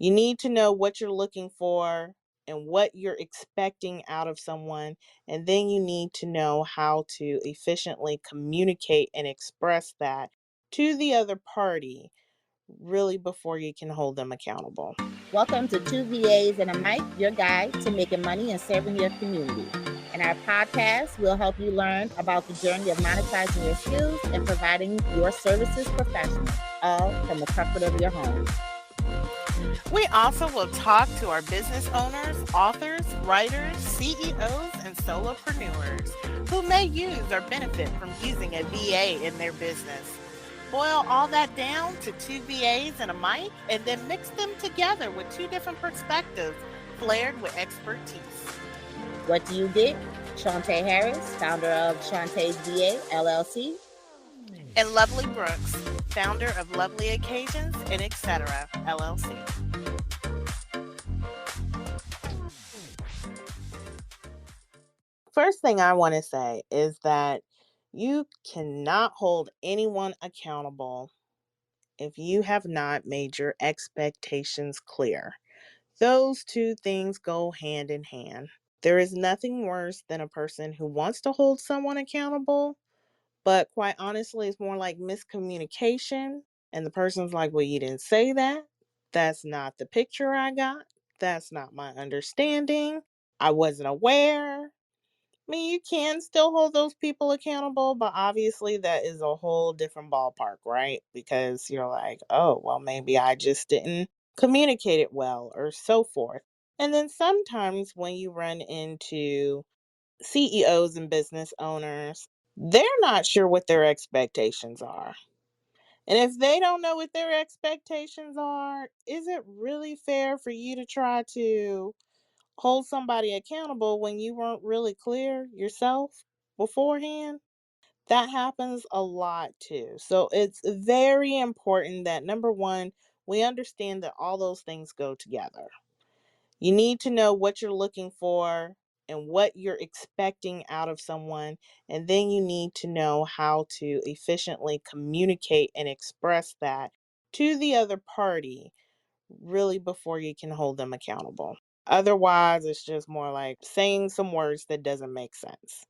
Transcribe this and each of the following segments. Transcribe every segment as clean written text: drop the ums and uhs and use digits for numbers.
You need to know what you're looking for and what you're expecting out of someone. And then you need to know how to efficiently communicate and express that to the other party, really, before you can hold them accountable. Welcome to Two VAs and a Mic, your guide to making money and serving your community. In our podcast, we'll help you learn about the journey of monetizing your skills and providing your services professionally, all from the comfort of your home. We also will talk to our business owners, authors, writers, CEOs, and solopreneurs who may use or benefit from using a VA in their business. Boil all that down to two VAs and a mic, and then mix them together with two different perspectives, flared with expertise. What do you get? Shantae Harris, founder of Shantae's VA LLC. And Lovely Brooks, founder of Lovely Occasions and Etc. LLC. First thing I want to say is that you cannot hold anyone accountable if you have not made your expectations clear. Those two things go hand in hand. There is nothing worse than a person who wants to hold someone accountable, but quite honestly, it's more like miscommunication. And the person's like, well, you didn't say that. That's not the picture I got. That's not my understanding. I wasn't aware. I mean, you can still hold those people accountable, but obviously that is a whole different ballpark, right? Because you're like, oh, well, maybe I just didn't communicate it well, or so forth. And then sometimes when you run into CEOs and business owners, they're not sure what their expectations are. And if they don't know what their expectations are, is it really fair for you to try to hold somebody accountable when you weren't really clear yourself beforehand? That happens a lot too. So it's very important that number one, we understand that all those things go together. You need to know what you're looking for and what you're expecting out of someone. And then you need to know how to efficiently communicate and express that to the other party, really, before you can hold them accountable. Otherwise, it's just more like saying some words that doesn't make sense.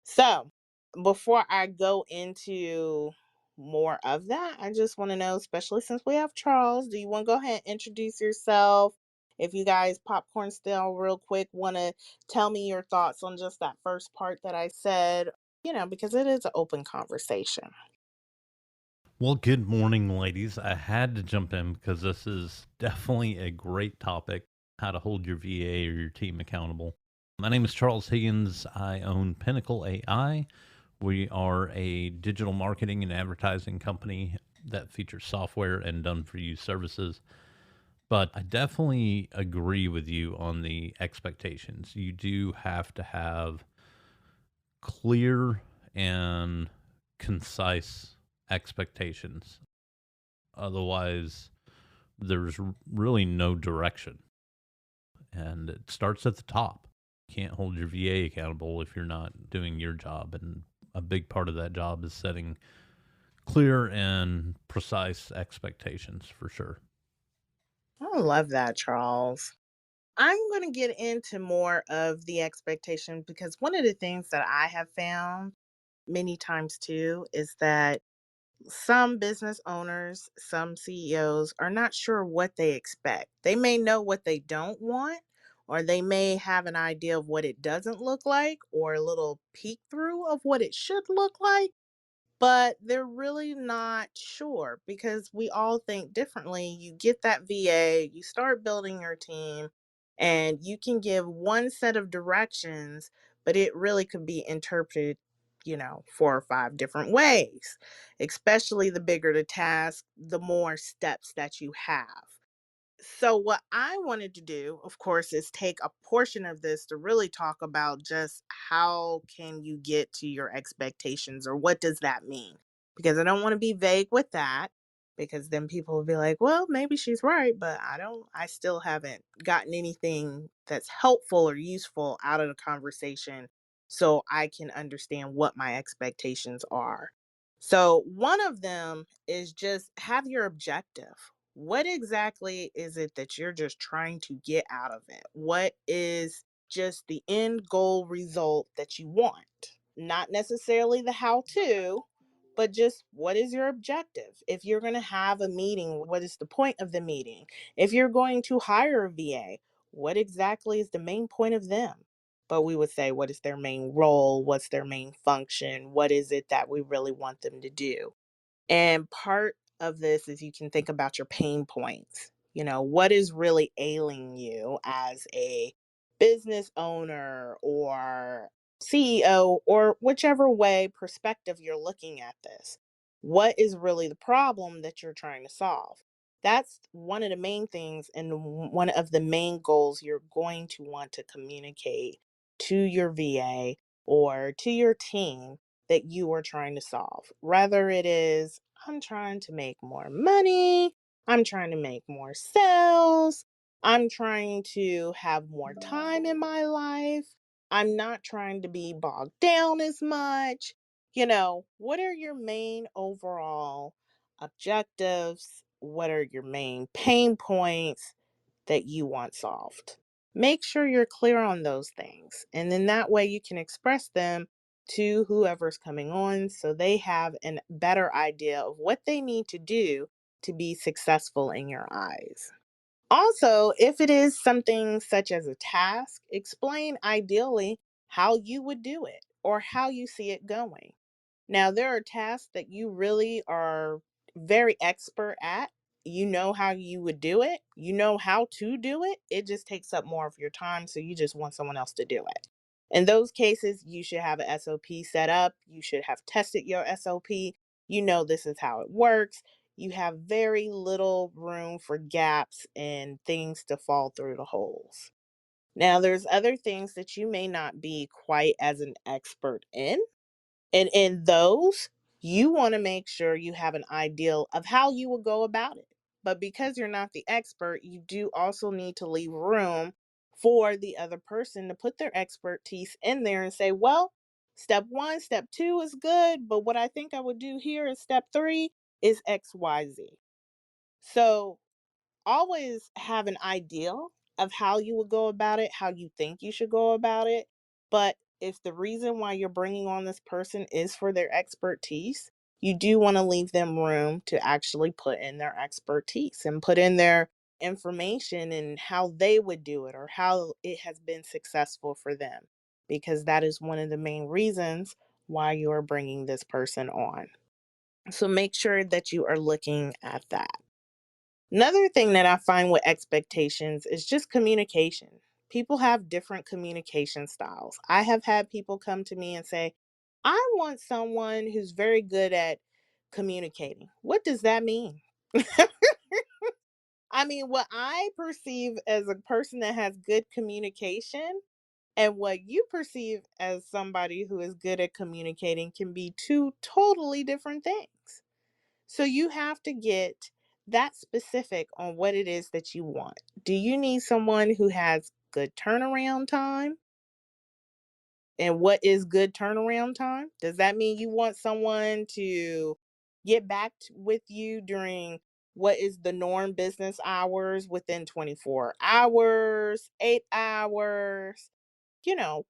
So, before I go into more of that, I just want to know, especially since we have Charles, do you want to go ahead and introduce yourself? If you guys popcorn style real quick, want to tell me your thoughts on just that first part that I said, because it is an open conversation. Well, good morning, ladies. I had to jump in because this is definitely a great topic, how to hold your VA or your team accountable. My name is Charles Higgins. I own Pinnacle AI. We are a digital marketing and advertising company that features software and done for you services. But I definitely agree with you on the expectations. You do have to have clear and concise expectations. Otherwise, there's really no direction. And it starts at the top. You can't hold your VA accountable if you're not doing your job. And a big part of that job is setting clear and precise expectations for sure. I love that, Charles. I'm going to get into more of the expectation because one of the things that I have found many times too is that some business owners, some CEOs are not sure what they expect. They may know what they don't want, or they may have an idea of what it doesn't look like, or a little peek through of what it should look like, but they're really not sure because we all think differently. You get that VA, you start building your team, and you can give one set of directions, but it really could be interpreted, four or five different ways. Especially the bigger the task, the more steps that you have. So what I wanted to do, of course, is take a portion of this to really talk about just how can you get to your expectations, or what does that mean? Because I don't want to be vague with that, because then people will be like, well, maybe she's right, but I still haven't gotten anything that's helpful or useful out of the conversation so I can understand what my expectations are. So one of them is just have your objective. What exactly is it that you're just trying to get out of it? What is just the end goal result that you want? Not necessarily the how to, but just what is your objective? If you're going to have a meeting, what is the point of the meeting? If you're going to hire a VA, what exactly is the main point of them? But we would say, what is their main role? What's their main function? What is it that we really want them to do? And part of this is you can think about your pain points. What is really ailing you as a business owner or CEO, or whichever way perspective you're looking at this? What is really the problem that you're trying to solve? That's one of the main things and one of the main goals you're going to want to communicate to your VA or to your team that you are trying to solve. Whether it is, I'm trying to make more money, I'm trying to make more sales, I'm trying to have more time in my life, I'm not trying to be bogged down as much. What are your main overall objectives? What are your main pain points that you want solved? Make sure you're clear on those things. And then that way you can express them to whoever's coming on so they have a better idea of what they need to do to be successful in your eyes. Also, if it is something such as a task, explain ideally how you would do it or how you see it going. Now, there are tasks that you really are very expert at. You know how you would do it, you know how to do it. It just takes up more of your time. So you just want someone else to do it. In those cases, you should have an SOP set up. You should have tested your SOP. This is how it works. You have very little room for gaps and things to fall through the holes. Now, there's other things that you may not be quite as an expert in. And in those, you want to make sure you have an ideal of how you will go about it. But because you're not the expert, you do also need to leave room for the other person to put their expertise in there and say, well, step one, step two is good, but what I think I would do here is step three is XYZ. So always have an ideal of how you would go about it, how you think you should go about it. But if the reason why you're bringing on this person is for their expertise, you do want to leave them room to actually put in their expertise and put in their information and how they would do it or how it has been successful for them, because that is one of the main reasons why you are bringing this person on. So make sure that you are looking at that. Another thing that I find with expectations is just communication. People have different communication styles. I have had people come to me and say, I want someone who's very good at communicating. What does that mean? I mean, what I perceive as a person that has good communication and what you perceive as somebody who is good at communicating can be two totally different things. So you have to get that specific on what it is that you want. Do you need someone who has good turnaround time? And what is good turnaround time? Does that mean you want someone to get back with you during what is the norm business hours within 24 hours, 8 hours?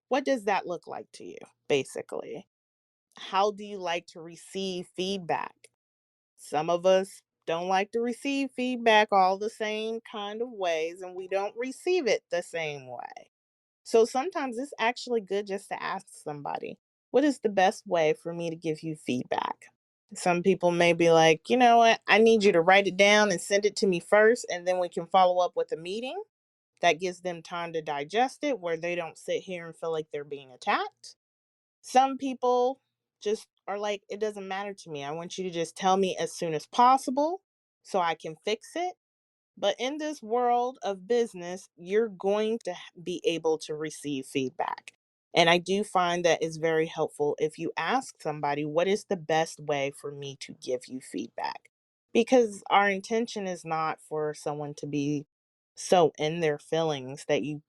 What does that look like to you, basically? How do you like to receive feedback? Some of us don't like to receive feedback all the same kind of ways, and we don't receive it the same way. So sometimes it's actually good just to ask somebody, what is the best way for me to give you feedback? Some people may be like, you know what, I need you to write it down and send it to me first, and then we can follow up with a meeting. That gives them time to digest it where they don't sit here and feel like they're being attacked. Some people just are like, it doesn't matter to me. I want you to just tell me as soon as possible so I can fix it. But in this world of business, you're going to be able to receive feedback. And I do find that it's very helpful if you ask somebody, what is the best way for me to give you feedback? Because our intention is not for someone to be so in their feelings that you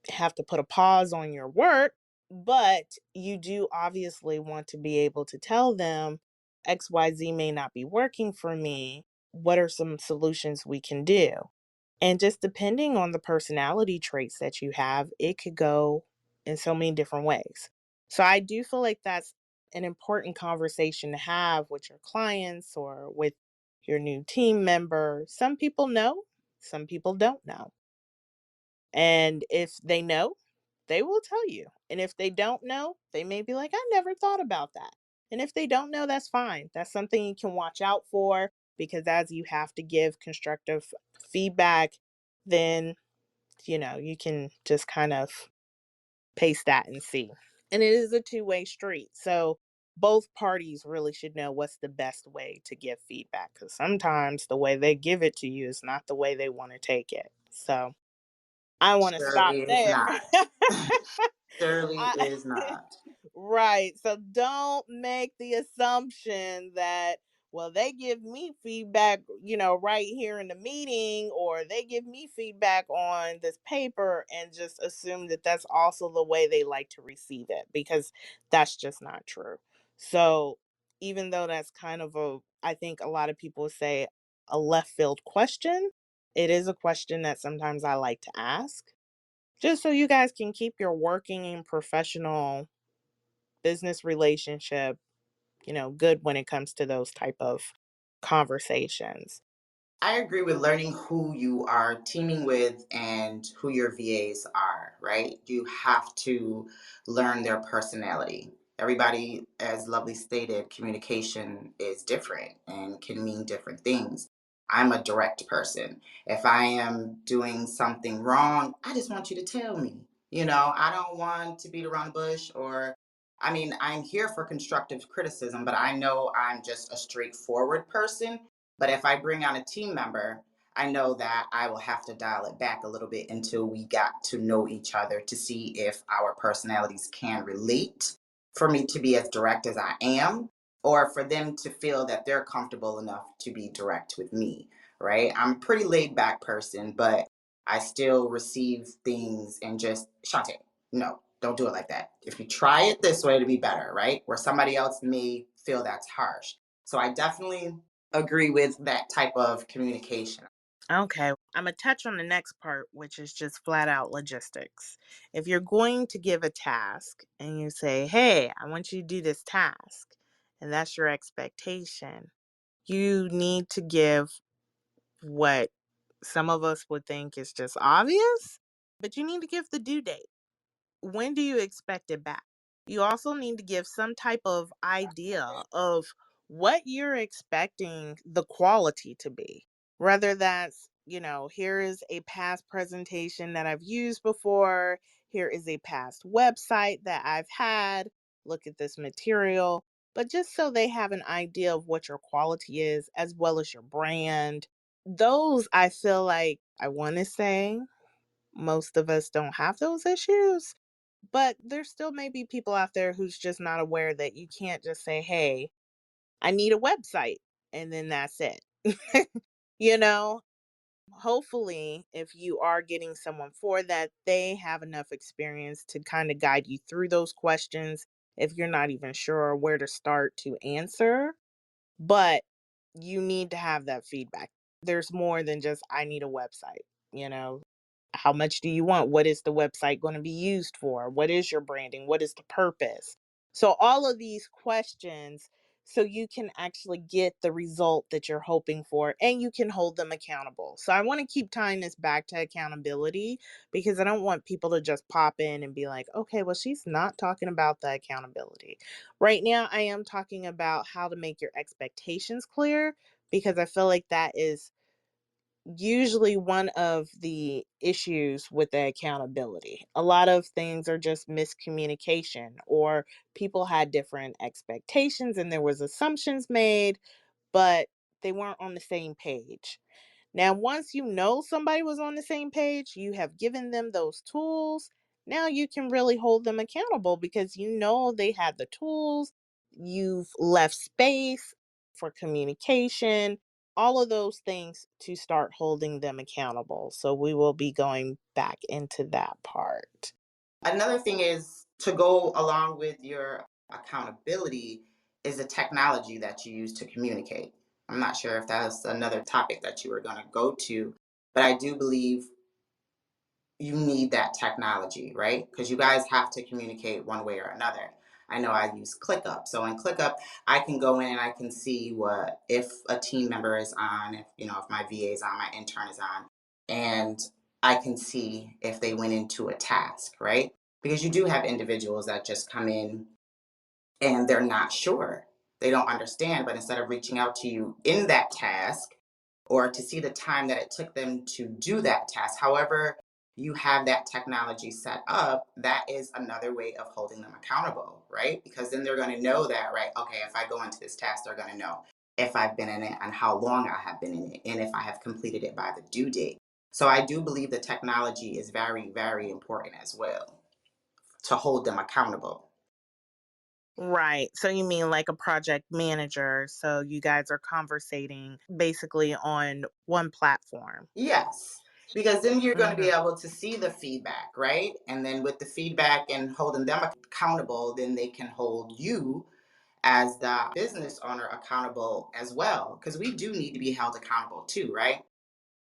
have to put a pause on your work, but you do obviously want to be able to tell them XYZ may not be working for me. what are some solutions we can do? And just depending on the personality traits that you have, it could go in so many different ways. So I do feel like that's an important conversation to have with your clients or with your new team member. Some people know, some people don't know. And if they know, they will tell you. And if they don't know, they may be like, I never thought about that. And if they don't know, that's fine. That's something you can watch out for, because as you have to give constructive feedback, then, you can just kind of pace that and see. And it is a two-way street. So both parties really should know what's the best way to give feedback, because sometimes the way they give it to you is not the way they want to take it. So I want to stop Surely is there. not. Surely I, is not. right. So don't make the assumption that, well, they give me feedback, right here in the meeting, or they give me feedback on this paper, and just assume that that's also the way they like to receive it, because that's just not true. So even though that's kind of I think a lot of people say a left field question, it is a question that sometimes I like to ask, just so you guys can keep your working and professional business relationship, good when it comes to those type of conversations. I agree with learning who you are teaming with and who your VAs are, right? You have to learn their personality. Everybody, as Lovely stated, communication is different and can mean different things. I'm a direct person. If I am doing something wrong, I just want you to tell me. I don't want to beat around the bush, or, I mean, I'm here for constructive criticism, but I know I'm just a straightforward person. But if I bring on a team member, I know that I will have to dial it back a little bit until we got to know each other to see if our personalities can relate, for me to be as direct as I am, or for them to feel that they're comfortable enough to be direct with me, right? I'm a pretty laid back person, but I still receive things and just, Shante, no, don't do it like that. If you try it this way to be better, right? Where somebody else may feel that's harsh. So I definitely agree with that type of communication. Okay, I'm going to touch on the next part, which is just flat out logistics. If you're going to give a task and you say, hey, I want you to do this task, and that's your expectation, you need to give what some of us would think is just obvious, but you need to give the due date. When do you expect it back? You also need to give some type of idea of what you're expecting the quality to be. Whether that's, here is a past presentation that I've used before, here is a past website that I've had, look at this material, but just so they have an idea of what your quality is as well as your brand. Those, I feel like, I want to say most of us don't have those issues, but there still may be people out there who's just not aware that you can't just say, hey, I need a website, and then that's it. you know, Hopefully, if you are getting someone for that, they have enough experience to kind of guide you through those questions if you're not even sure where to start to answer. But you need to have that feedback. There's more than just, I need a website, you know? How much do you want? What is the website going to be used for? What is your branding? What is the purpose? So, all of these questions, so you can actually get the result that you're hoping for, and you can hold them accountable. So, I want to keep tying this back to accountability, because I don't want people to just pop in and be like, okay, well, she's not talking about the accountability. Right now, I am talking about how to make your expectations clear, because I feel like that is usually one of the issues with the accountability. A lot of things are just miscommunication, or people had different expectations and there was assumptions made, but they weren't on the same page. Now, once you know somebody was on the same page, you have given them those tools. Now you can really hold them accountable, because you know they had the tools. You've left space for communication, all of those things to start holding them accountable. So we will be going back into that part. Another thing is to go along with your accountability is the technology that you use to communicate. I'm not sure if that's another topic that you were going to go to, but I do believe you need that technology, right? Because you guys have to communicate one way or another. I know I use ClickUp. So in ClickUp, I can go in and I can see what if a team member is on, if if my VA is on, my intern is on, and I can see if they went into a task, right? Because you do have individuals that just come in and they're not sure. They don't understand, but instead of reaching out to you in that task or to see the time that it took them to do that task, however, you have that technology set up, that is another way of holding them accountable, right? Because then they're going to know that, right? Okay, if I go into this task, they're going to know if I've been in it and how long I have been in it and if I have completed it by the due date. So I do believe the technology is very, very important as well to hold them accountable. Right. So you mean like a project manager. So you guys are conversating basically on one platform. Yes, because then you're going to be Hmm. able to see the feedback, right? And then with the feedback and holding them accountable, then they can hold you as the business owner accountable as well. Because we do need to be held accountable too, right?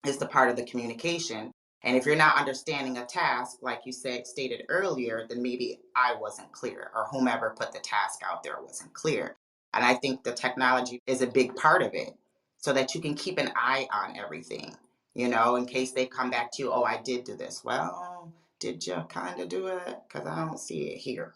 Is the part of the communication. And if you're not understanding a task, like you said, stated earlier, then maybe I wasn't clear or whomever put the task out there wasn't clear. And I think the technology is a big part of it so that you can keep an eye on everything, in case they come back to you, oh, I did do this. Well, did you kind of do it? Because I don't see it here.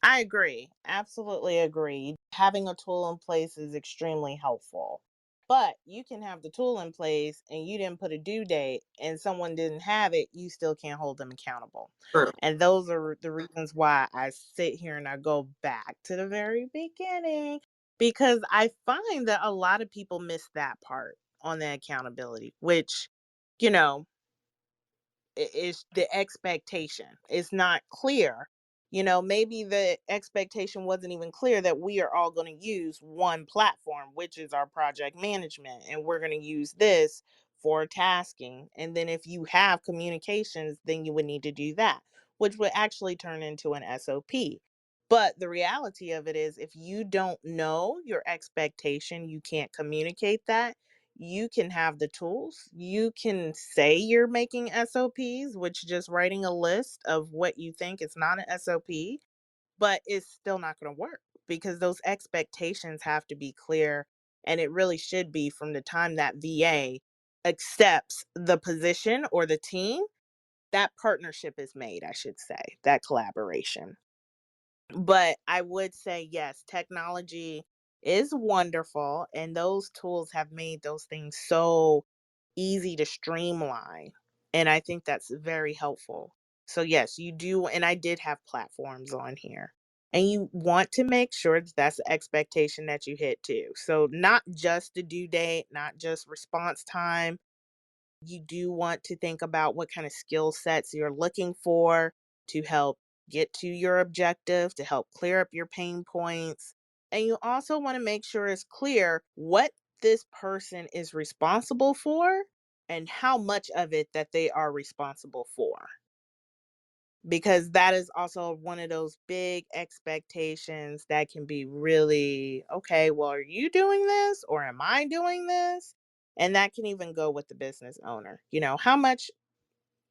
I agree. Absolutely agree. Having a tool in place is extremely helpful. But you can have the tool in place and you didn't put a due date and someone didn't have it, you still can't hold them accountable. True. And those are the reasons why I sit here and I go back to the very beginning because I find that a lot of people miss that part on the accountability, which, you know, is the expectation. It's not clear. Maybe the expectation wasn't even clear that we are all going to use one platform, which is our project management, and we're going to use this for tasking. And then if you have communications, then you would need to do that, which would actually turn into an SOP. But the reality of it is, if you don't know your expectation, you can't communicate that. You can have the tools. You can say you're making SOPs, which just writing a list of what you think is not an SOP, but it's still not going to work because those expectations have to be clear. And it really should be from the time that VA accepts the position or the team, that partnership is made, I should say, that collaboration. But I would say, yes, technology is wonderful, and those tools have made those things so easy to streamline. And I think that's very helpful. So, yes, you do. And I did have platforms on here. And you want to make sure that that's the expectation that you hit too. So, not just the due date, not just response time, you do want to think about what kind of skill sets you're looking for to help get to your objective, to help clear up your pain points. And you also want to make sure it's clear what this person is responsible for and how much of it that they are responsible for. Because that is also one of those big expectations that can be really, okay, well, are you doing this or am I doing this? And that can even go with the business owner. How much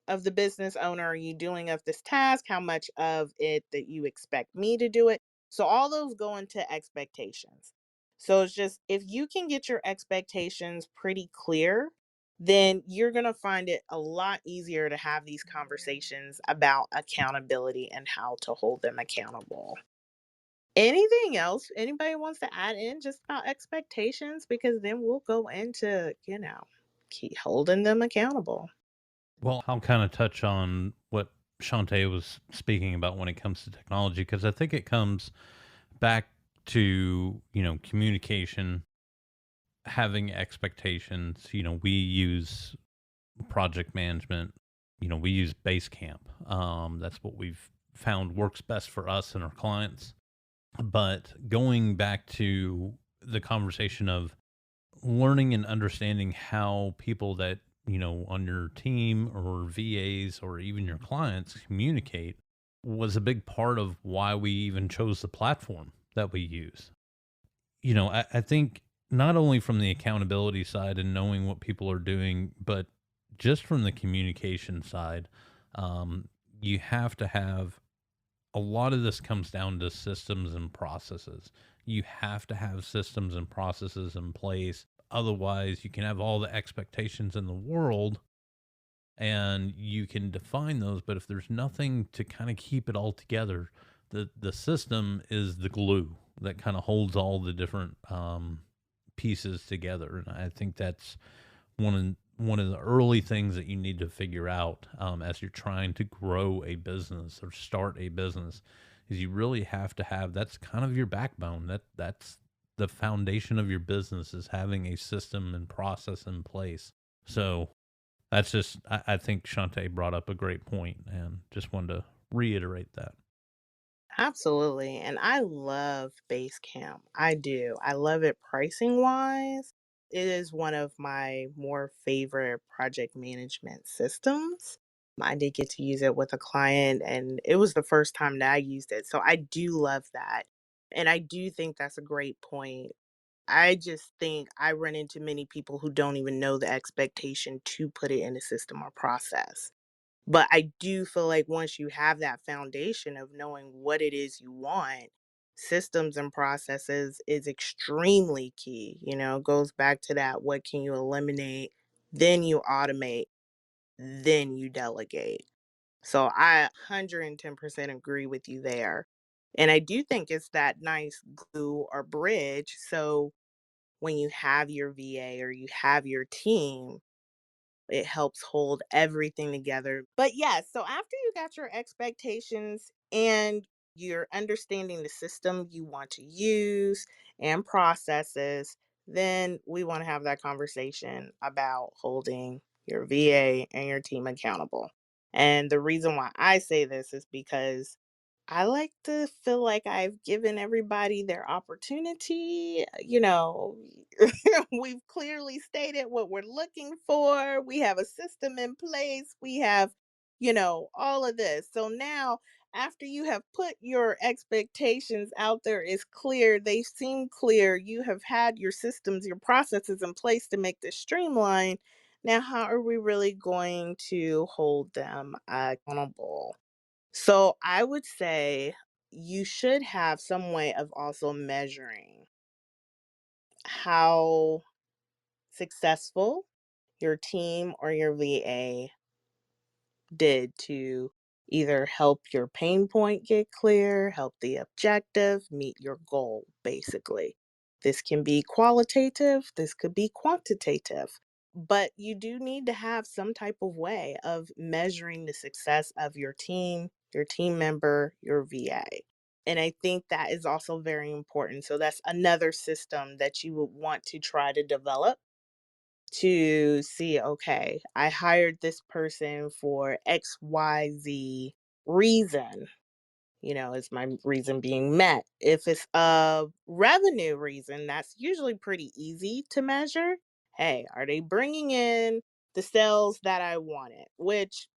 of the business owner are you doing of this task? How much of it that you expect me to do it? So all those go into expectations. So it's just if you can get your expectations pretty clear, then you're going to find it a lot easier to have these conversations about accountability and how to hold them accountable. Anything else anybody wants to add in just about expectations? Because then we'll go into, keep holding them accountable. Well, I'll kind of touch on what Shantae was speaking about when it comes to technology, because I think it comes back to, communication, having expectations. We use project management, we use Basecamp. That's what we've found works best for us and our clients. But going back to the conversation of learning and understanding how people that, on your team or VAs or even your clients communicate was a big part of why we even chose the platform that we use. I think not only from the accountability side and knowing what people are doing, but just from the communication side. Um, you have to have a lot of this comes down to systems and processes. You have to have systems and processes in place. Otherwise, you can have all the expectations in the world and you can define those, but if there's nothing to kind of keep it all together, the system is the glue that kind of holds all the different pieces together. And I think that's one of the early things that you need to figure out as you're trying to grow a business or start a business is you really have to have, that's kind of your backbone. That's the foundation of your business, is having a system and process in place. So that's just, I think Shantae brought up a great point and just wanted to reiterate that. Absolutely. And I love Basecamp. I do. I love it pricing wise. It is one of my more favorite project management systems. I did get to use it with a client, and it was the first time that I used it. So I do love that. And I do think that's a great point. I just think I run into many people who don't even know the expectation to put it in a system or process. But I do feel like once you have that foundation of knowing what it is you want, systems and processes is extremely key. It goes back to that, what can you eliminate? Then you automate, then you delegate. So I 110% agree with you there. And I do think it's that nice glue or bridge. So when you have your VA or you have your team, it helps hold everything together. But yes, so after you got your expectations and you're understanding the system you want to use and processes, then we want to have that conversation about holding your VA and your team accountable. And the reason why I say this is because I like to feel like I've given everybody their opportunity. We've clearly stated what we're looking for. We have a system in place. We have, all of this. So now, after you have put your expectations out there, is clear, they seem clear, you have had your systems, your processes in place to make this streamline. Now, how are we really going to hold them accountable? So I would say you should have some way of also measuring how successful your team or your VA did to either help your pain point get clear, help the objective, meet your goal, basically. This can be qualitative, this could be quantitative, but you do need to have some type of way of measuring the success of your team member, your VA. And I think that is also very important. So that's another system that you would want to try to develop to see, okay, I hired this person for XYZ reason. Is my reason being met? If it's a revenue reason, that's usually pretty easy to measure. Hey, are they bringing in the sales that I wanted? Which,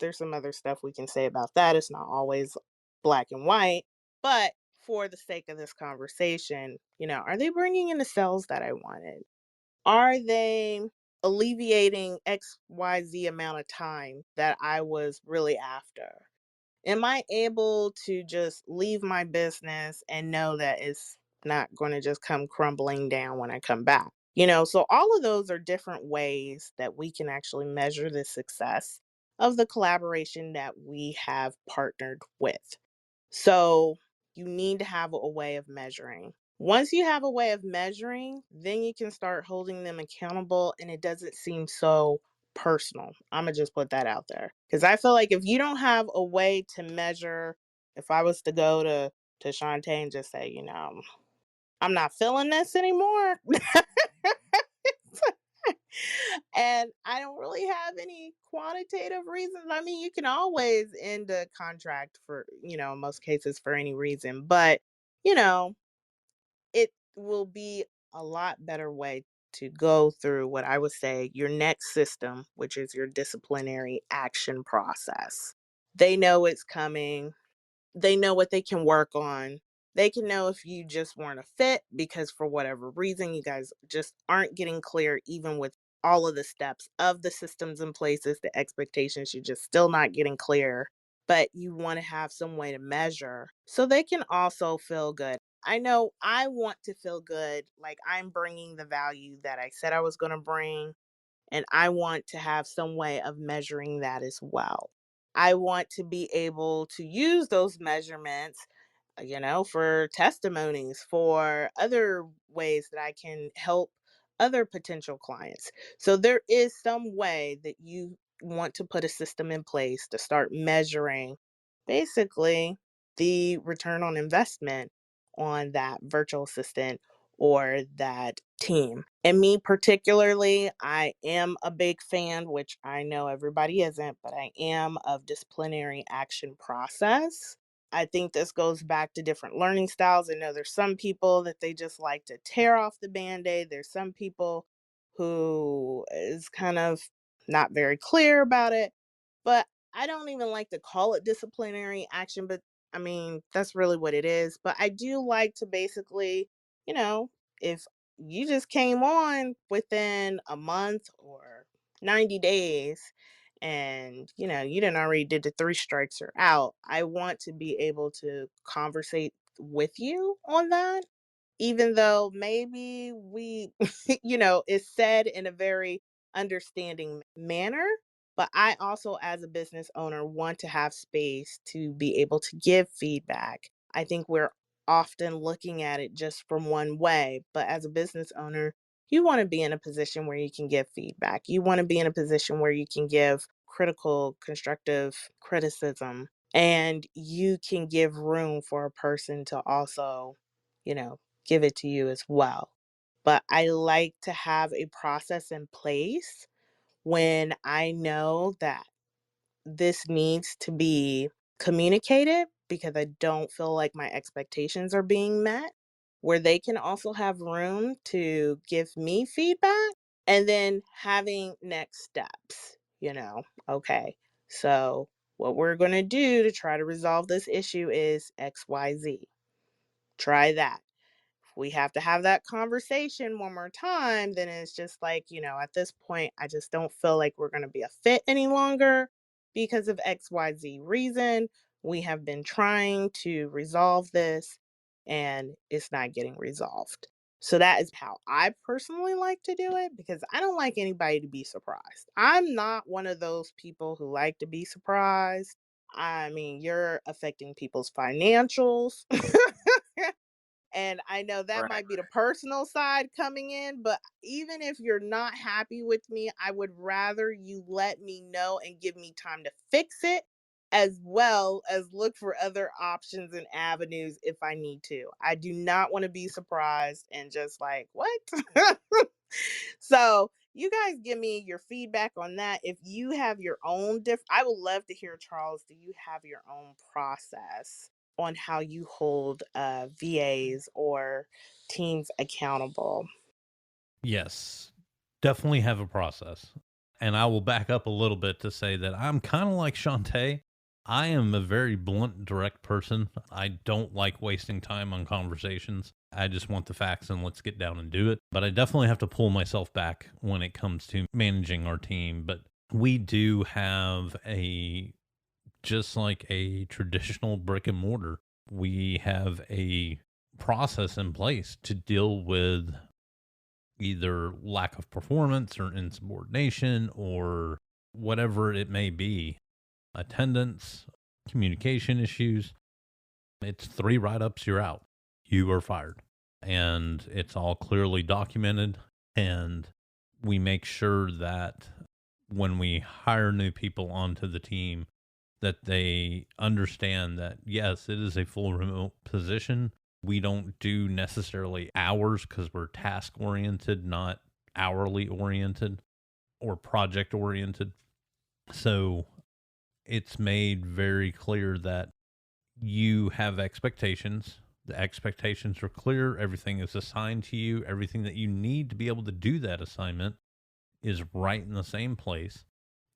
there's some other stuff we can say about that. It's not always black and white. But for the sake of this conversation, are they bringing in the sales that I wanted? Are they alleviating XYZ amount of time that I was really after? Am I able to just leave my business and know that it's not going to just come crumbling down when I come back? So all of those are different ways that we can actually measure the success of the collaboration that we have partnered with. So you need to have a way of measuring. Once you have a way of measuring, then you can start holding them accountable and it doesn't seem so personal. I'm going to just put that out there. Because I feel like if you don't have a way to measure, if I was to go to Shantae and just say, I'm not feeling this anymore. And I don't really have any quantitative reasons. I mean, you can always end a contract for, in most cases for any reason, but, you know, it will be a lot better way to go through what I would say your next system, which is your disciplinary action process. They know it's coming, they know what they can work on. They can know if you just weren't a fit because for whatever reason you guys just aren't getting clear, even with all of the steps of the systems in places, the expectations, you're just still not getting clear. But you want to have some way to measure so they can also feel good. I know I want to feel good, like I'm bringing the value that I said I was going to bring, and I want to have some way of measuring that as well. I want to be able to use those measurements, for testimonies, for other ways that I can help other potential clients. So there is some way that you want to put a system in place to start measuring basically the return on investment on that virtual assistant or that team. And me particularly, I am a big fan, which I know everybody isn't, but I am, of disciplinary action process. I think this goes back to different learning styles. I know there's some people that they just like to tear off the band-aid. There's some people who is kind of not very clear about it. But I don't even like to call it disciplinary action, but I mean, that's really what it is. But I do like to basically, you know, if you just came on within a month or 90 days and you didn't already did the three strikes or out, I want to be able to conversate with you on that, even though maybe we is said in a very understanding manner. But I also, as a business owner, want to have space to be able to give feedback. I think we're often looking at it just from one way, but as a business owner, you want to be in a position where you can give feedback. You want to be in a position where you can give critical, constructive criticism, and you can give room for a person to also, you know, give it to you as well. But I like to have a process in place when I know that this needs to be communicated because I don't feel like my expectations are being met, where they can also have room to give me feedback, and then having next steps, okay. So, what we're going to do to try to resolve this issue is XYZ. Try that. We have to have that conversation one more time, then it's just like, at this point, I just don't feel like we're going to be a fit any longer because of XYZ reason. We have been trying to resolve this and it's not getting resolved. So that is how I personally like to do it because I don't like anybody to be surprised. I'm not one of those people who like to be surprised. I mean, you're affecting people's financials. And I know that Right. might be the personal side coming in, but even if you're not happy with me, I would rather you let me know and give me time to fix it, as well as look for other options and avenues if I need to. I do not want to be surprised and just like, what? So, you guys give me your feedback on that. If you have your own I would love to hear, Charles, do you have your own process on how you hold VAs or teams accountable? Yes, definitely have a process. And I will back up a little bit to say that I'm kind of like Shantae. I am a very blunt, direct person. I don't like wasting time on conversations. I just want the facts and let's get down and do it. But I definitely have to pull myself back when it comes to managing our team. But we do have just like a traditional brick and mortar, we have a process in place to deal with either lack of performance or insubordination or whatever it may be, attendance, communication issues. It's 3 write ups, you're out, you are fired. And it's all clearly documented. And we make sure that when we hire new people onto the team, that they understand that yes, it is a full remote position. We don't do necessarily hours because we're task oriented, not hourly oriented or project oriented. So it's made very clear that you have expectations. The expectations are clear. Everything is assigned to you. Everything that you need to be able to do that assignment is right in the same place.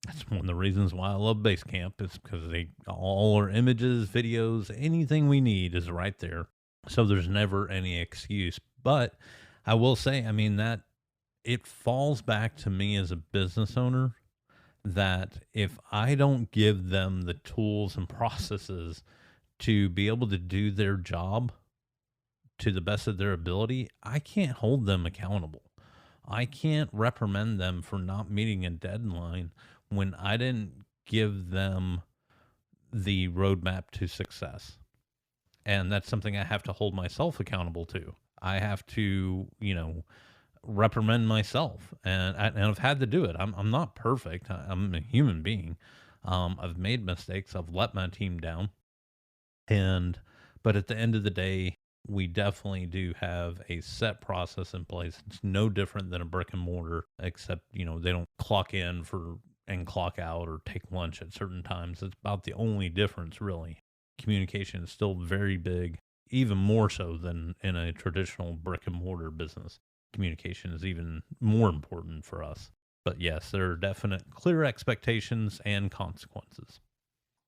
That's one of the reasons why I love Basecamp is because all our images, videos, anything we need is right there. So there's never any excuse. But I will say, I mean, that it falls back to me as a business owner that if I don't give them the tools and processes to be able to do their job to the best of their ability, I can't hold them accountable. I can't reprimand them for not meeting a deadline when I didn't give them the roadmap to success. And that's something I have to hold myself accountable to. I have to, reprimand myself, and I've had to do it. I'm not perfect. I'm a human being. I've made mistakes. I've let my team down, and but at the end of the day, we definitely do have a set process in place. It's no different than a brick and mortar, except they don't clock in for and clock out or take lunch at certain times. It's about the only difference, really. Communication is still very big, even more so than in a traditional brick and mortar business. Communication is even more important for us. But yes, there are definite clear expectations and consequences.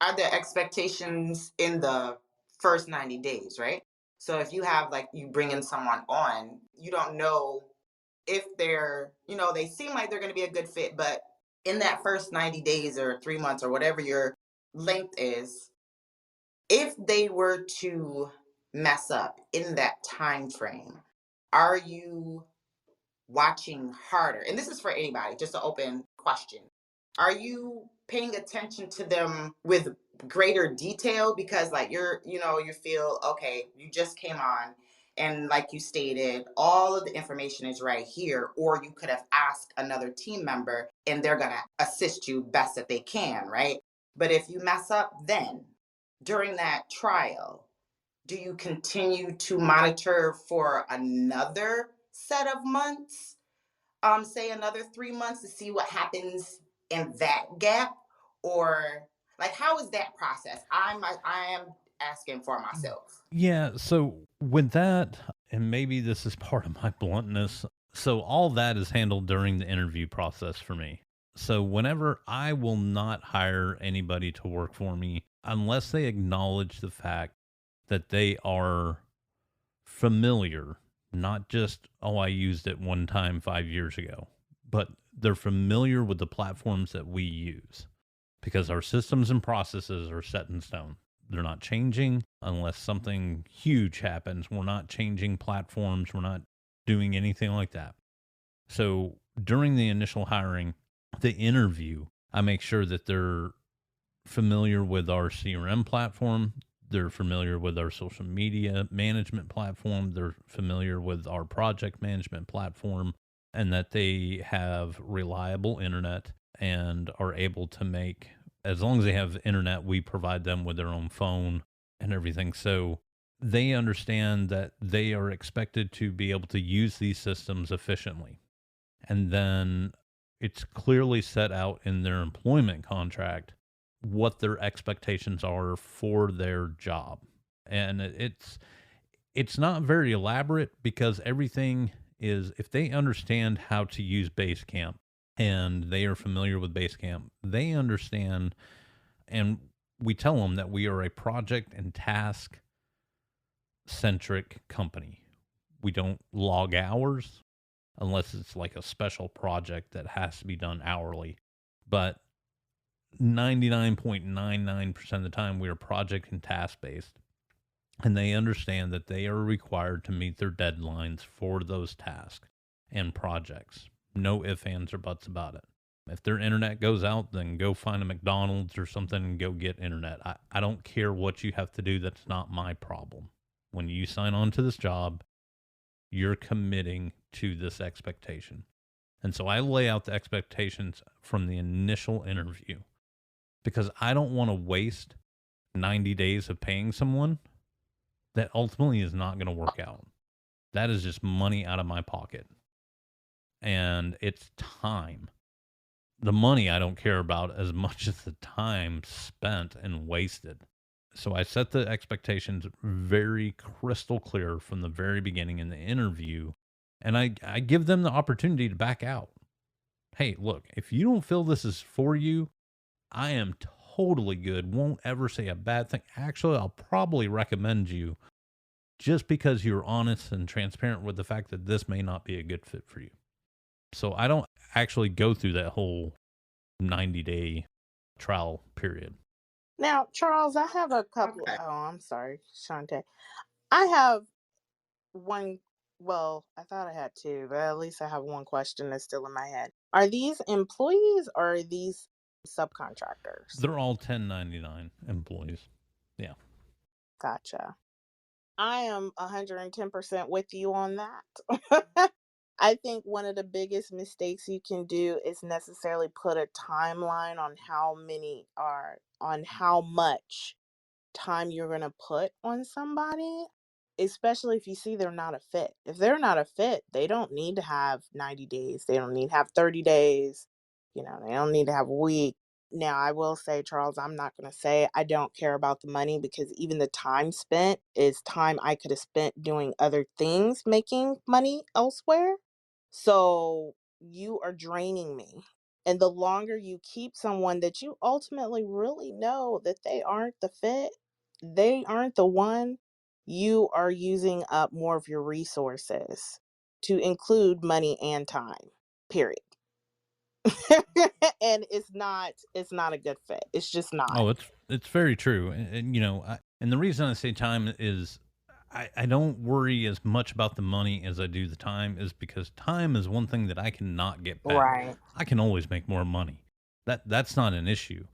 Are there expectations in the first 90 days, right? So if you have, like, you bring in someone on, you don't know if they're, they seem like they're going to be a good fit, but in that first 90 days or 3 months or whatever your length is, if they were to mess up in that time frame, are you watching harder? And this is for anybody, just an open question. Are you paying attention to them with greater detail? Because, like, you feel, okay, you just came on, and like you stated, all of the information is right here, or you could have asked another team member and they're going to assist you best that they can, right? But if you mess up, then during that trial, do you continue to monitor for another set of months, say another 3 months, to see what happens in that gap? Or, like, how is that process? I am asking for myself. Yeah, so with that, and maybe this is part of my bluntness, so all that is handled during the interview process for me. So whenever I will not hire anybody to work for me unless they acknowledge the fact that they are familiar, not just, oh, I used it one time 5 years ago, but they're familiar with the platforms that we use because our systems and processes are set in stone. They're not changing unless something huge happens. We're not changing platforms. We're not doing anything like that. So during the initial hiring, the interview, I make sure that they're familiar with our CRM platform. They're familiar with our social media management platform. They're familiar with our project management platform, and that they have reliable internet and are able to make, as long as they have internet, we provide them with their own phone and everything. So they understand that they are expected to be able to use these systems efficiently. And then it's clearly set out in their employment contract what their expectations are for their job. And it's not very elaborate because everything is, if they understand how to use Basecamp and they are familiar with Basecamp, they understand, and we tell them that we are a project and task centric company. We don't log hours unless it's like a special project that has to be done hourly. But 99.99% of the time, we are project and task based. And they understand that they are required to meet their deadlines for those tasks and projects. No ifs, ands, or buts about it. If their internet goes out, then go find a McDonald's or something and go get internet. I don't care what you have to do. That's not my problem. When you sign on to this job, you're committing to this expectation. And so I lay out the expectations from the initial interview because I don't want to waste 90 days of paying someone that ultimately is not going to work out. That is just money out of my pocket. And it's time. The money I don't care about as much as the time spent and wasted. So I set the expectations very crystal clear from the very beginning in the interview. And I give them the opportunity to back out. Hey, look, if you don't feel this is for you, I am totally good. Won't ever say a bad thing. Actually, I'll probably recommend you just because you're honest and transparent with the fact that this may not be a good fit for you. So I don't actually go through that whole 90-day trial period. Now, Charles, I have a couple. Okay. Oh, I'm sorry, Shante. I have one. Well, I thought I had two, but at least I have one question that's still in my head. Are these employees or are these subcontractors? They're all 1099 employees. Yeah. Gotcha. I am 110% with you on that. I think one of the biggest mistakes you can do is necessarily put a timeline on how much time you're going to put on somebody, especially if you see they're not a fit. If they're not a fit, they don't need to have 90 days. They don't need to have 30 days. They don't need to have a week. Now, I will say, Charles, I'm not going to say I don't care about the money, because even the time spent is time I could have spent doing other things, making money elsewhere. So you are draining me. And the longer you keep someone that you ultimately really know that they aren't the fit, they aren't the one, you are using up more of your resources, to include money and time, period. And it's not a good fit. It's just not. Oh, it's very true. And and the reason I say time is I don't worry as much about the money as I do the time, is because time is one thing that I cannot get back. Right. I can always make more money. That's not an issue.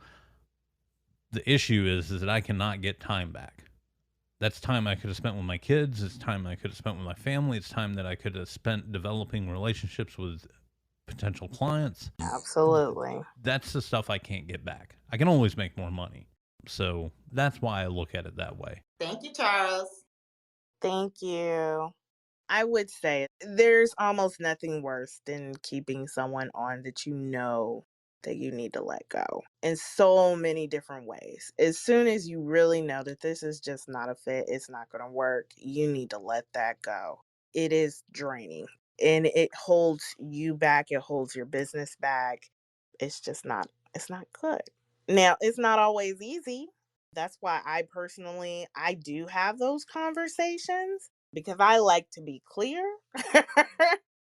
The issue is that I cannot get time back. That's time I could have spent with my kids. It's time I could have spent with my family. It's time that I could have spent developing relationships with potential clients. Absolutely. That's the stuff I can't get back. I can always make more money. So that's why I look at it that way. Thank you, Charles. Thank you. I would say there's almost nothing worse than keeping someone on that you know that you need to let go in so many different ways. As soon as you really know that this is just not a fit, it's not going to work, you need to let that go. It is draining and it holds you back, it holds your business back. It's not good. Now, it's not always easy. That's why I do have those conversations, because I like to be clear.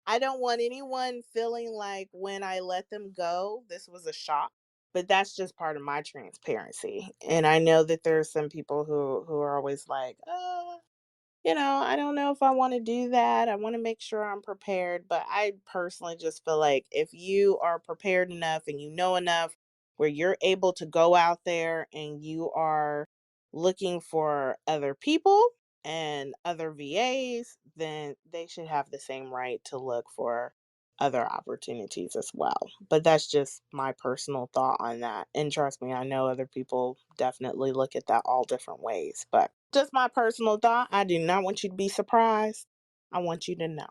I don't want anyone feeling like when I let them go, this was a shock. But that's just part of my transparency. And I know that there are some people who are always like, I don't know if I want to do that. I want to make sure I'm prepared. But I personally just feel like if you are prepared enough and you know enough where you're able to go out there and you are looking for other people and other VAs, then they should have the same right to look for other opportunities as well. But that's just my personal thought on that. And trust me, I know other people definitely look at that all different ways. But just my personal thought. I do not want you to be surprised. I want you to know.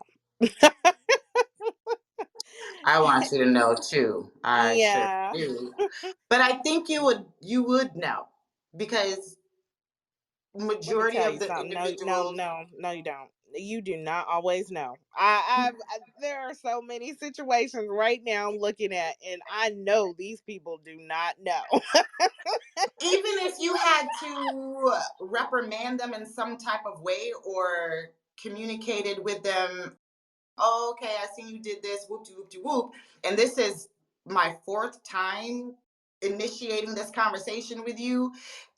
I want you to know too. I sure Yeah. do. But I think you would know, because Let me majority tell of you the something. No, no, individuals, no, no, you don't. You do not always know. There are so many situations right now I'm looking at, and I know these people do not know. even if you had to reprimand them in some type of way or communicated with them, oh, okay, I seen you did this, whoop de whoop de whoop. And this is my fourth time initiating this conversation with you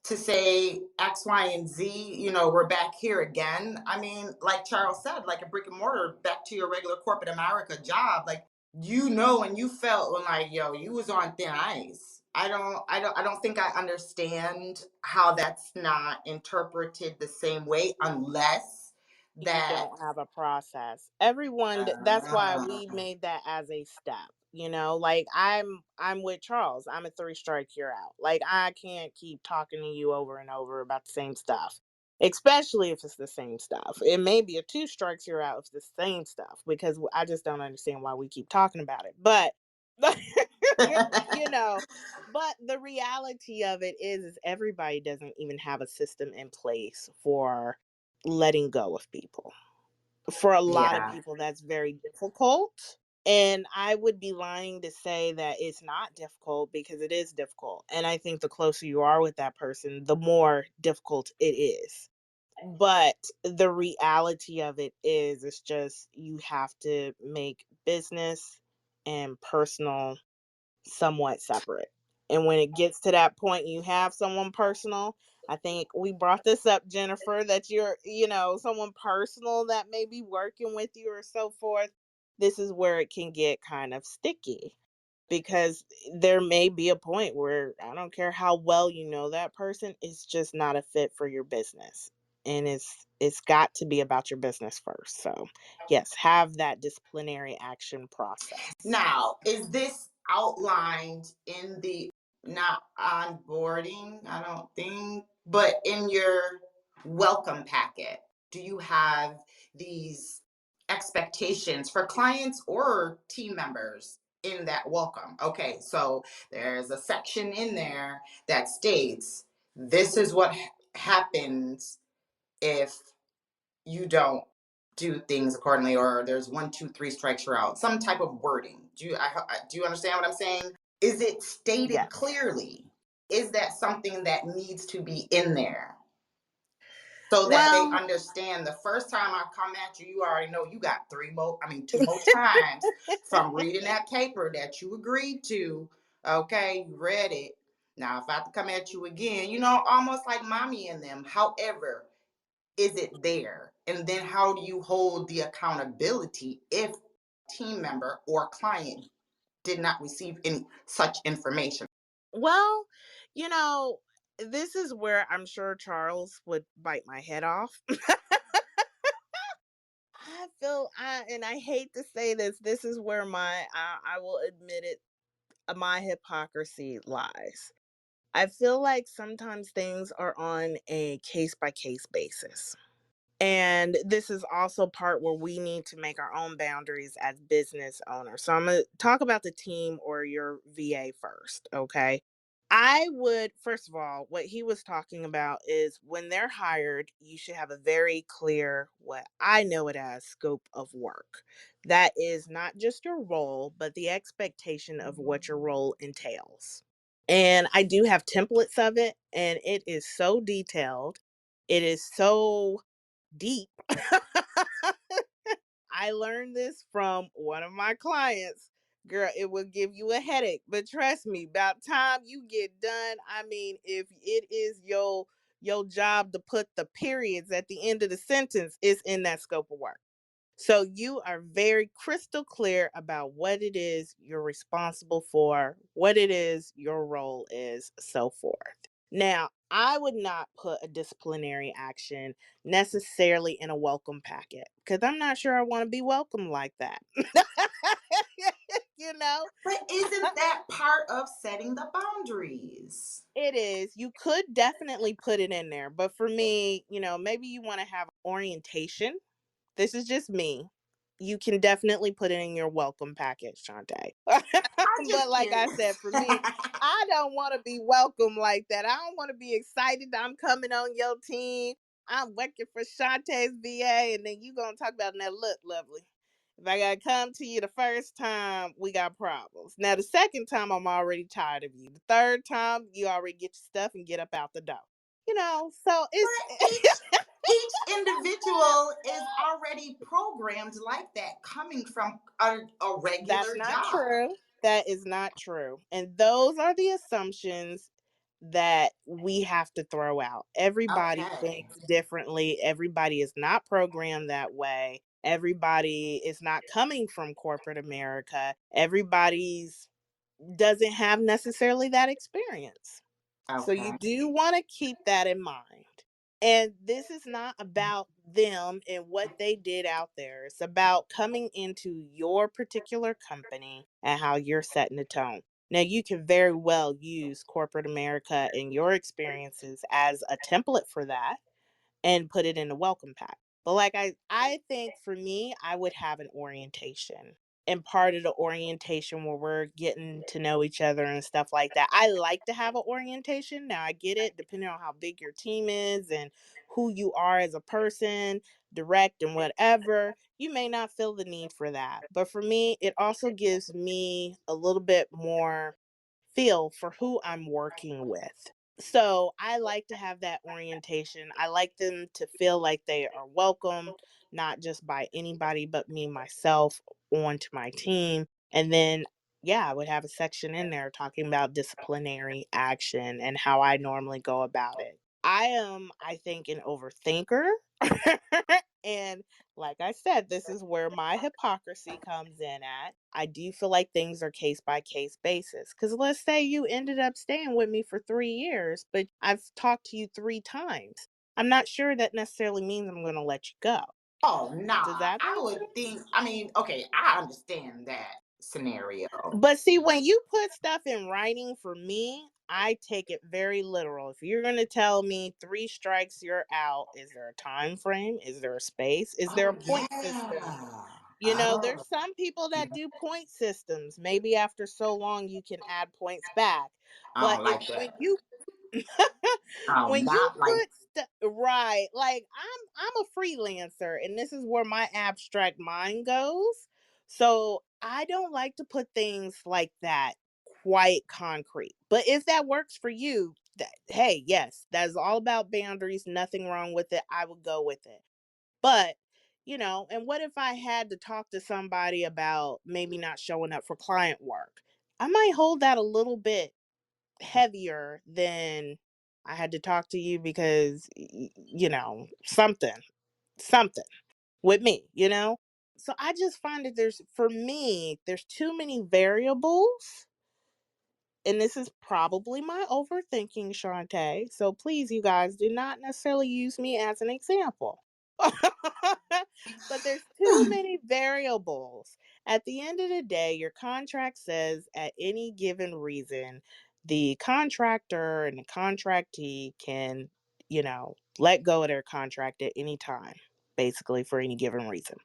to say X, Y, and Z, we're back here again. I mean, like Charles said, like a brick and mortar, back to your regular corporate America job. Like, and you felt when, like, yo, you was on thin ice. I don't think I understand how that's not interpreted the same way, unless You that don't have a process. Everyone, that's why we uh, made that as a step. Like I'm with Charles. I'm a 3 strike, you're out. Like I can't keep talking to you over and over about the same stuff. Especially if it's the same stuff. It may be a 2 strikes, you're out if it's the same stuff, because I just don't understand why we keep talking about it. But you know, but the reality of it is everybody doesn't even have a system in place for letting go of people. For a lot of yeah. people, that's very difficult. And I would be lying to say that it's not difficult, because it is difficult. And I think the closer you are with that person, the more difficult it is. But the reality of it is, it's just you have to make business and personal somewhat separate. And when it gets to that point, you have someone personal. I think we brought this up, Jennifer, that you're, someone personal that may be working with you or so forth. This is where it can get kind of sticky, because there may be a point where, I don't care how well you know that person, it's just not a fit for your business. And it's got to be about your business first. So, yes, have that disciplinary action process. Now, is this outlined in the, not onboarding, I don't think, but in your welcome packet? Do you have these expectations for clients or team members in that welcome? Okay, so there's a section in there that states this is what happens if you don't do things accordingly, or there's 1 2 3 strikes you're out, some type of wording. Do you understand what I'm saying? Is it stated Yes. clearly? Is that something that needs to be in there so that they Well, understand the first time I come at you, you already know you got 2 more times from reading that paper that you agreed to. Okay, you read it. Now, if I have to come at you again, almost like mommy and them. However, is it there? And then how do you hold the accountability if team member or client did not receive any such information? well, you know, this is where I'm sure Charles would bite my head off. And I hate to say this, this is where I will admit it, my hypocrisy lies. I feel like sometimes things are on a case by case basis. And this is also part where we need to make our own boundaries as business owners. So I'm going to talk about the team or your VA first, okay? I would, first of all, what he was talking about is when they're hired, you should have a very clear, what I know it as, scope of work. That is not just your role, but the expectation of what your role entails. And I do have templates of it, and it is so detailed. It is so deep. I learned this from one of my clients. Girl, it will give you a headache, but trust me, about time you get done. I mean, if it is your job to put the periods at the end of the sentence, it's in that scope of work. So you are very crystal clear about what it is you're responsible for, what it is your role is, so forth. Now, I would not put a disciplinary action necessarily in a welcome packet, because I'm not sure I want to be welcomed like that. you know, But isn't that part of setting the boundaries? it is. You could definitely put it in there. But for me, maybe you want to have orientation. This is just me. You can definitely put it in your welcome package, Shantae. I'm But just like I curious. said, for me, I don't want to be welcome like that. I don't want to be excited that I'm coming on your team. I'm working for Shantae's VA, and then you gonna talk about, now look, lovely. If I gotta come to you the first time, we got problems. Now the second time, I'm already tired of you. The third time, you already get your stuff and get up out the door. So it's But each individual is already programmed like that, coming from a That's regular not job. true. That is not true. And those are the assumptions that we have to throw out. Everybody Okay. thinks differently. Everybody is not programmed that way. Everybody is not coming from corporate America. Everybody's doesn't have necessarily that experience. So you Okay. do want to keep that in mind. And this is not about them and what they did out there. It's about coming into your particular company and how you're setting the tone. Now, you can very well use corporate America and your experiences as a template for that and put it in a welcome pack. But like I think for me, I would have an orientation. And part of the orientation where we're getting to know each other and stuff like that. I like to have an orientation. Now I get it, depending on how big your team is and who you are as a person, direct and whatever. You may not feel the need for that. But for me, it also gives me a little bit more feel for who I'm working with. So I like to have that orientation. I like them to feel like they are welcome, not just by anybody but me, myself, onto my team. And then, yeah, I would have a section in there talking about disciplinary action and how I normally go about it. I am, I think, an overthinker. And like I said, this is where my hypocrisy comes in at. I do feel like things are case by case basis. Because let's say you ended up staying with me for 3 years, but I've talked to you 3 times. I'm not sure that necessarily means I'm going to let you go. Oh, Does nah. that I make would sense? think, I mean, okay, I understand that scenario. But see, when you put stuff in writing for me, I take it very literal. If you're going to tell me 3 strikes, you're out, is there a time frame? Is there a space? Is there a Oh, point system? yeah. There's Oh, some people that do point systems. Maybe after so long you can add points back. I But don't if like when that. you I do when you not like put right, like I'm a freelancer and this is where my abstract mind goes. So I don't like to put things like that quite concrete. But if that works for you, hey, yes, that is all about boundaries, nothing wrong with it. I would go with it. But, and what if I had to talk to somebody about maybe not showing up for client work? I might hold that a little bit heavier than I had to talk to you because, something with me. So I just find that for me, there's too many variables, and this is probably my overthinking, Shantae. So please, you guys, do not necessarily use me as an example. But there's too that. many variables. At the end of the day, your contract says at any given reason, the contractor and the contractee can, let go of their contract at any time, basically for any given reason.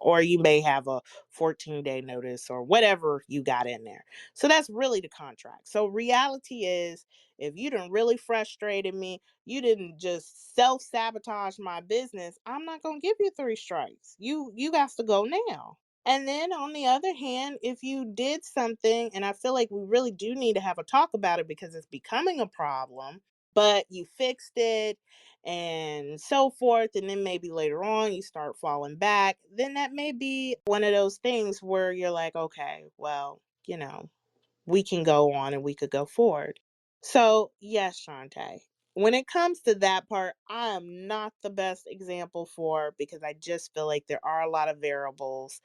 Or you may have a 14-day notice or whatever you got in there. So that's really the contract. So reality is, if you done really frustrated me, you didn't just self-sabotage my business, I'm not going to give you 3 strikes. You got to go now. And then on the other hand, if you did something, and I feel like we really do need to have a talk about it because it's becoming a problem, but you fixed it and so forth, and then maybe later on you start falling back, then that may be one of those things where you're like, okay, well, we can go on and we could go forward. So, yes, Shantae, when it comes to that part, I am not the best example for because I just feel like there are a lot of variables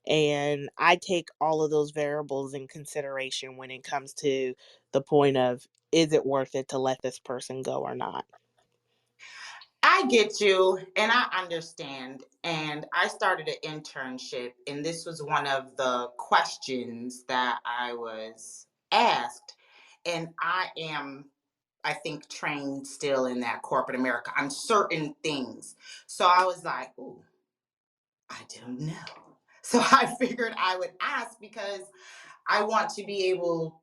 and I take all of those variables in consideration when it comes to the point of, is it worth it to let this person go or not? I get you and I understand. And I started an internship, and this was one of the questions that I was asked. And I think, trained still in that corporate America on certain things. So I was like, ooh, I don't know. So I figured I would ask because I want to be able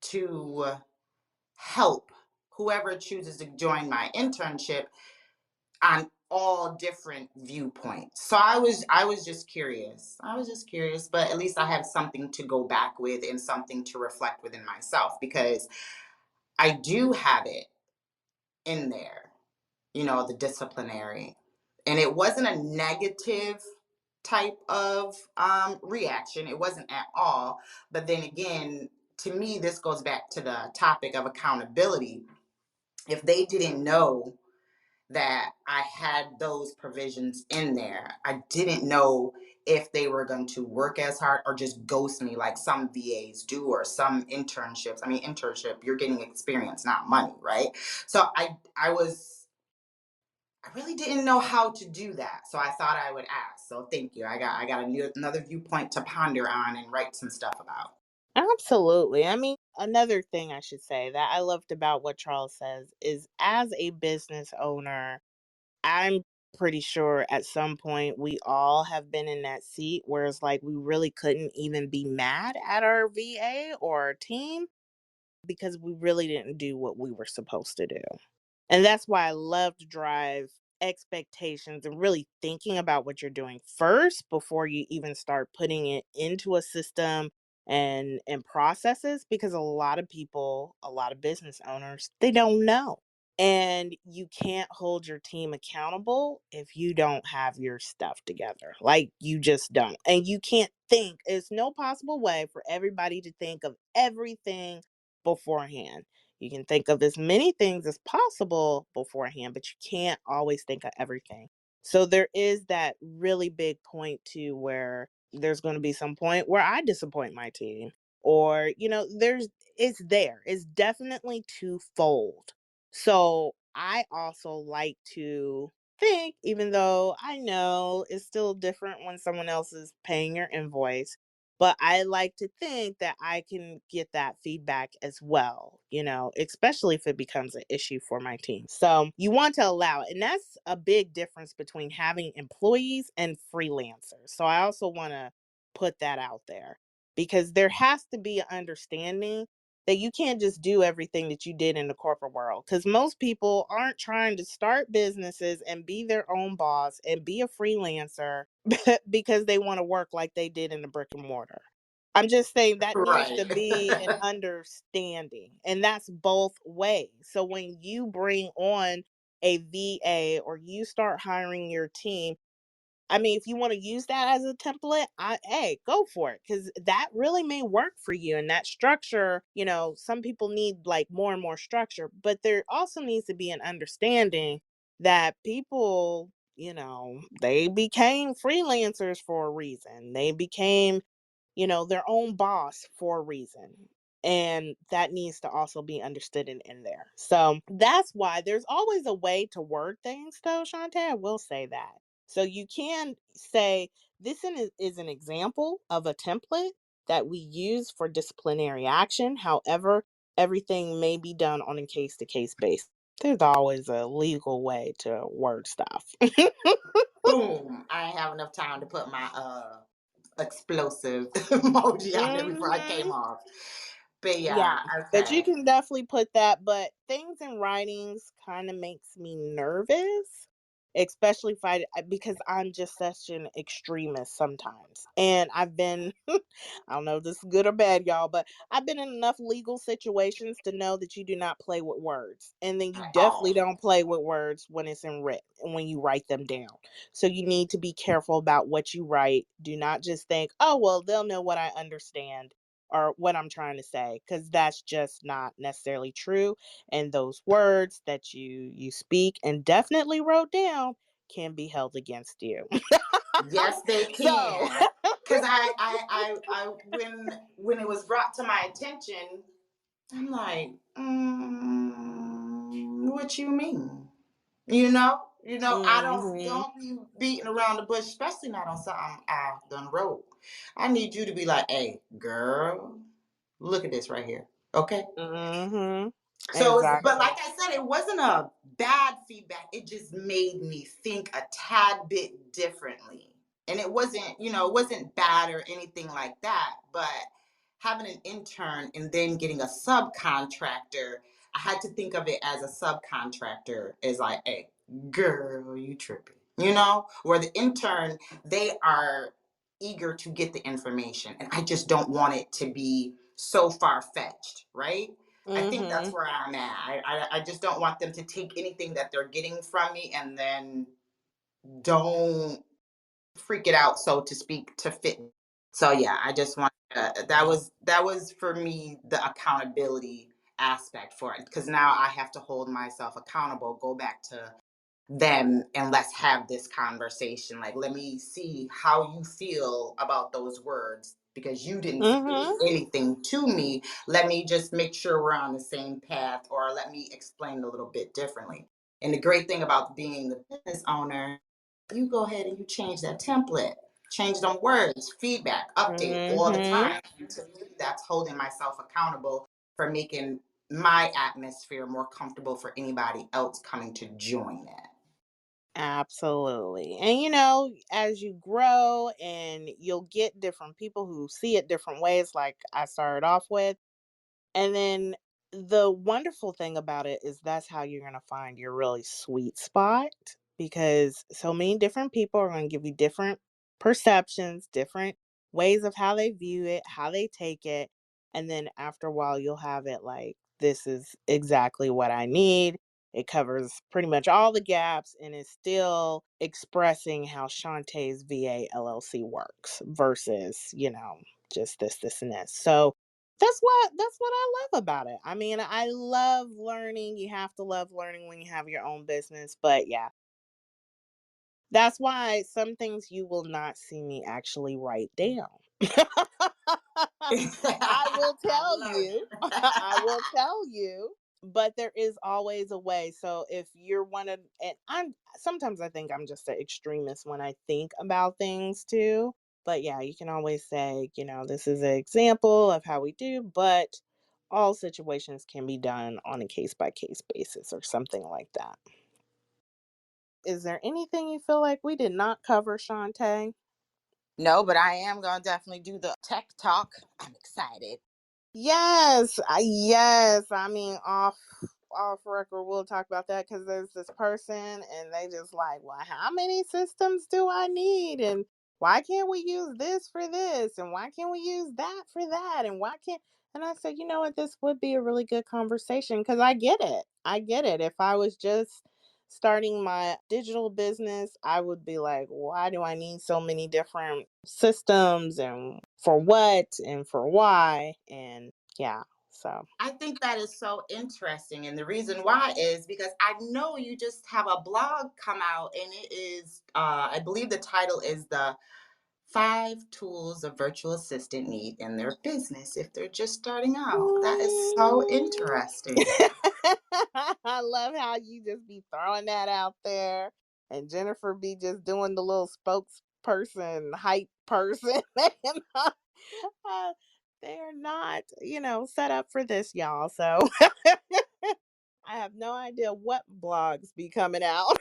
to help whoever chooses to join my internship on all different viewpoints. So I was just curious. I was just curious, but at least I have something to go back with and something to reflect within myself because I do have it in there, the disciplinary. And it wasn't a negative type of reaction. It wasn't at all. But then again, to me, this goes back to the topic of accountability. If they didn't know that I had those provisions in there, I didn't know if they were going to work as hard or just ghost me like some VAs do or some internships. I mean, internship, you're getting experience, not money, right? So I really didn't know how to do that. So I thought I would ask. So thank you. I got another viewpoint to ponder on and write some stuff about. Absolutely. I mean, another thing I should say that I loved about what Charles says is, as a business owner, I'm pretty sure at some point we all have been in that seat where it's like we really couldn't even be mad at our VA or our team because we really didn't do what we were supposed to do. And that's why I love to drive expectations and really thinking about what you're doing first before you even start putting it into a system and processes, because a lot of people, a lot of business owners, they don't know. And you can't hold your team accountable if you don't have your stuff together. Like, you just don't. And you can't think, there's no possible way for everybody to think of everything beforehand. You can think of as many things as possible beforehand, but you can't always think of everything. So there is that really big point too, where there's going to be some point where I disappoint my team, or it's definitely twofold. So I also like to think, even though I know it's still different when someone else is paying your invoice, but I like to think that I can get that feedback as well, especially if it becomes an issue for my team. So you want to allow it. And that's a big difference between having employees and freelancers. So I also want to put that out there, because there has to be an understanding that you can't just do everything that you did in the corporate world, because most people aren't trying to start businesses and be their own boss and be a freelancer because they want to work like they did in the brick and mortar. I'm just saying that needs Right. to be an understanding, and that's both ways. So when you bring on a VA or you start hiring your team, I mean, if you want to use that as a template, hey, go for it, because that really may work for you. And that structure, some people need like more and more structure, but there also needs to be an understanding that people, they became freelancers for a reason. They became, their own boss for a reason. And that needs to also be understood in there. So that's why there's always a way to word things, though, Shantae. I will say that. So you can say, is an example of a template that we use for disciplinary action. However, everything may be done on a case to case basis. There's always a legal way to word stuff. Boom. I ain't have enough time to put my explosive emoji out there before I came hmm off. But Yeah, yeah, but you okay. can definitely put that. But things in writings kind of makes me nervous, especially if because I'm just such an extremist sometimes. And I've been, I don't know if this is good or bad, y'all, but I've been in enough legal situations to know that you do not play with words. And then you At definitely all. don't play with words when it's in written and when you write them down. So you need to be careful about what you write. Do not just think, oh, well, they'll know what I understand or what I'm trying to say, because that's just not necessarily true. And those words that you speak and definitely wrote down can be held against you. Yes, they So, can. Cause when it was brought to my attention, I'm like, what you mean? I mhm, don't be beating around the bush, especially not on something I've done wrote. I need you to be like, hey, girl, look at this right here. Okay. mhm, So, but exactly. like I said, it wasn't a bad feedback. It just made me think a tad bit differently. And it wasn't bad or anything like that. But having an intern and then getting a subcontractor, I had to think of it as a subcontractor as like, hey, girl, you tripping. Where the intern, they are eager to get the information. And I just don't want it to be so far fetched, right? I think that's Mhm, where I'm at. I just don't want them to take anything that they're getting from me and then don't freak it out, so to speak, to fit. So yeah, I just want that was for me the accountability aspect for it, because now I have to hold myself accountable. Go back to them and let's have this conversation. Like, let me see how you feel about those words, because you didn't say mhm, anything to me. Let me just make sure we're on the same path, or let me explain a little bit differently. And the great thing about being the business owner, you go ahead and you change that template, change them words, feedback, update all the mhm. time. And to me, that's holding myself accountable for making my atmosphere more comfortable for anybody else coming to join it. Absolutely. And as you grow and you'll get different people who see it different ways, like I started off with. And then the wonderful thing about it is that's how you're going to find your really sweet spot, because so many different people are going to give you different perceptions, different ways of how they view it, how they take it. And then after a while, you'll have it like, this is exactly what I need. It covers pretty much all the gaps and is still expressing how Shantae's VA LLC works versus, just this, and this. So that's what I love about it. I mean, I love learning. You have to love learning when you have your own business. But yeah, that's why some things you will not see me actually write down. I will I tell love you. I it. will tell you. But there is always a way. So if you're one of, and I'm sometimes I think I'm just an extremist when I think about things too. But yeah, you can always say, this is an example of how we do, but all situations can be done on a case by case basis or something like that. Is there anything you feel like we did not cover, Shantae? No, but I am going to definitely do the tech talk. I'm excited. Yes. I mean, off record, we'll talk about that because there's this person, and they just like, well, how many systems do I need, and why can't we use this for this, and why can't we use that for that, and why can't? And I said, you know what, this would be a really good conversation because I get it. I get it. If I was just starting my digital business, I would be like, why do I need so many different systems and for what and for why? And yeah, so. I think that is so interesting. And the reason why is because I know you just have a blog come out, and it is, I believe the title is the 5 tools a virtual assistant need in their business if they're just starting out. That is so interesting. I love how you just be throwing that out there, and Jennifer be just doing the little spokesperson, hype person. And, uh, they're not, set up for this, y'all. So I have no idea what blogs be coming out.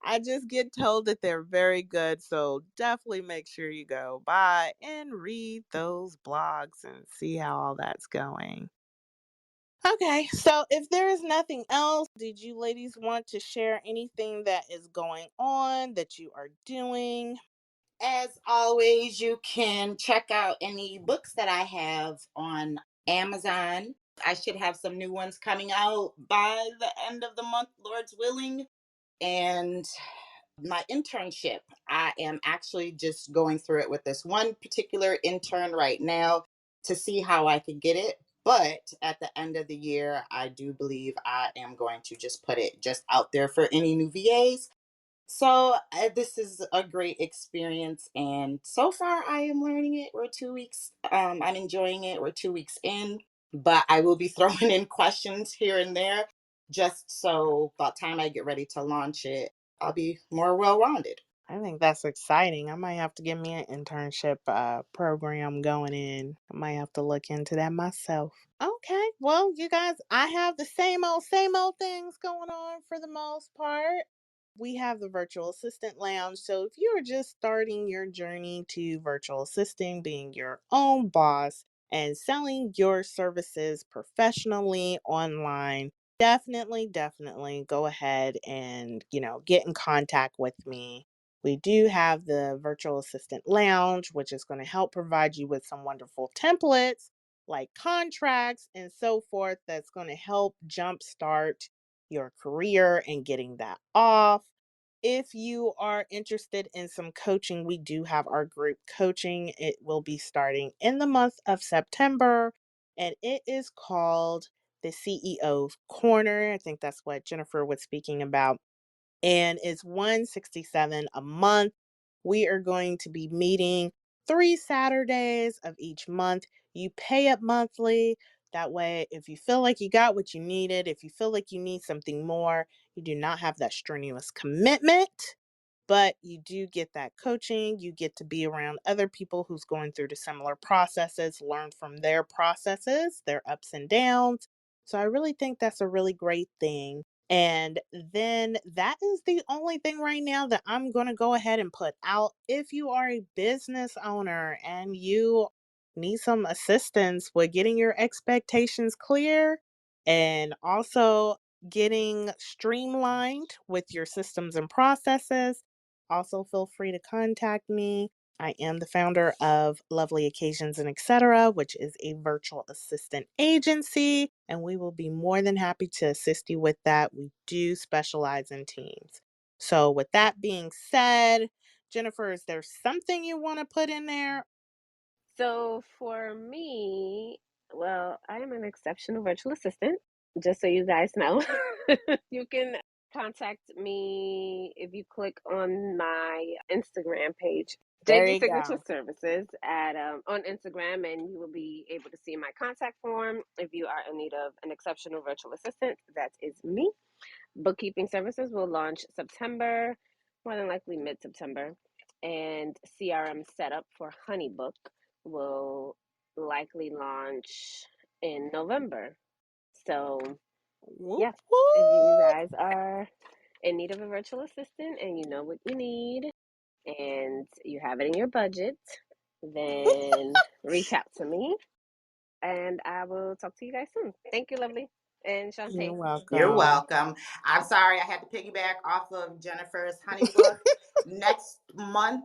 I just get told that they're very good. So definitely make sure you go by and read those blogs and see how all that's going. Okay, so if there is nothing else, did you ladies want to share anything that is going on that you are doing? As always, you can check out any books that I have on Amazon. I should have some new ones coming out by the end of the month, Lord's willing. And my internship, I am actually just going through it with this one particular intern right now to see how I could get it. But at the end of the year, I do believe I am going to just put it just out there for any new VAs. So this is a great experience, and so far I am learning it. We're 2 weeks. I'm enjoying it. We're 2 weeks in, but I will be throwing in questions here and there, just so by the time I get ready to launch it, I'll be more well-rounded. I think that's exciting. I might have to get me an internship program going in. I might have to look into that myself. Okay, well, you guys, I have the same old things going on for the most part. We have the virtual assistant lounge. So if you are just starting your journey to virtual assisting, being your own boss, and selling your services professionally online, definitely go ahead and, get in contact with me. We do have the virtual assistant lounge, which is going to help provide you with some wonderful templates like contracts and so forth that's going to help jumpstart your career and getting that off. If you are interested in some coaching, we do have our group coaching. It will be starting in the month of September, and it is called the CEO Corner. I think that's what Jennifer was speaking about, and it's 167 a month. We are going to be meeting 3 Saturdays of each month. You pay it monthly. That way, if you feel like you got what you needed, if you feel like you need something more, you do not have that strenuous commitment, but you do get that coaching. You get to be around other people who's going through the similar processes, learn from their processes, their ups and downs. So I really think that's a really great thing. And then that is the only thing right now that I'm going to go ahead and put out. If you are a business owner and you need some assistance with getting your expectations clear and also getting streamlined with your systems and processes, Also, feel free to contact me. I am the founder of Lovely Occasions and Etc., which is a virtual assistant agency, and we will be more than happy to assist you with that. We do specialize in teams. So, with that being said, Jennifer, is there something you want to put in there? So for me, well, I am an exceptional virtual assistant, just so you guys know. You can contact me if you click on my Instagram page, There JG you Signature go. Services at on Instagram, and you will be able to see my contact form if you are in need of an exceptional virtual assistant. That is me. Bookkeeping services will launch September, more than likely mid-September, and CRM setup for HoneyBook will likely launch in November. So, Whoop, yeah, if you whoop. guys are in need of a virtual assistant and you know what you need and you have it in your budget, then reach out to me and I will talk to you guys soon. Thank you, Lovely and You're Shantae. You're welcome. welcome. I'm sorry I had to piggyback off of Jennifer's honey book. Next month,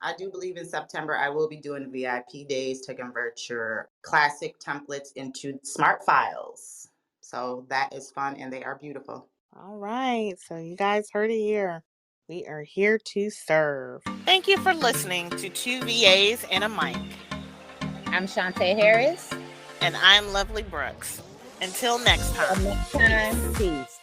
I do believe in September, I will be doing VIP days to convert your classic templates into smart files. So that is fun and they are beautiful. All right. So, you guys heard it here. We are here to serve. Thank you for listening to Two VAs and a Mic. I'm Shantae Harris. And I'm Lovely Brooks. Until next time. Until next time, peace.